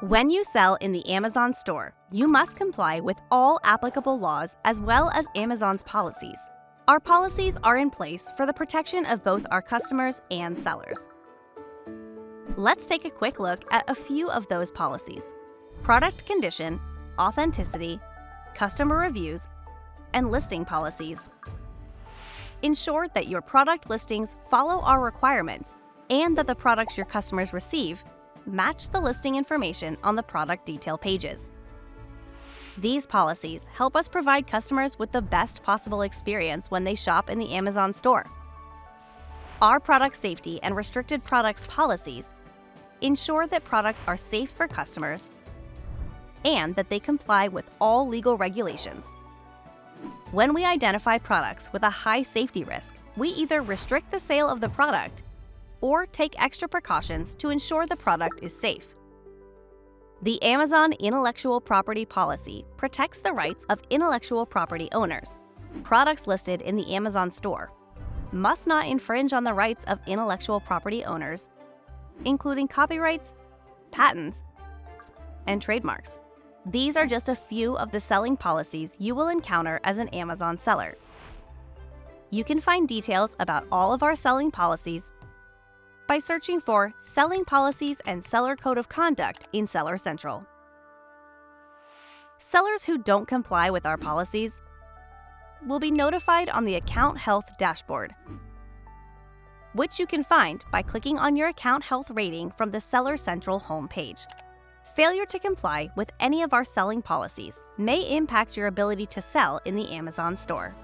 When you sell in the Amazon store, you must comply with all applicable laws as well as Amazon's policies. Our policies are in place for the protection of both our customers and sellers. Let's take a quick look at a few of those policies: product condition, authenticity, customer reviews, and listing policies. Ensure that your product listings follow our requirements and that the products your customers receive match the listing information on the product detail pages. These policies help us provide customers with the best possible experience when they shop in the Amazon store. Our product safety and restricted products policies ensure that products are safe for customers and that they comply with all legal regulations. When we identify products with a high safety risk, we either restrict the sale of the product or take extra precautions to ensure the product is safe. The Amazon Intellectual Property Policy protects the rights of intellectual property owners. Products listed in the Amazon store must not infringe on the rights of intellectual property owners, including copyrights, patents, and trademarks. These are just a few of the selling policies you will encounter as an Amazon seller. You can find details about all of our selling policies by searching for Selling Policies and Seller Code of Conduct in Seller Central. Sellers who don't comply with our policies will be notified on the Account Health dashboard, which you can find by clicking on your account health rating from the Seller Central homepage. Failure to comply with any of our selling policies may impact your ability to sell in the Amazon store.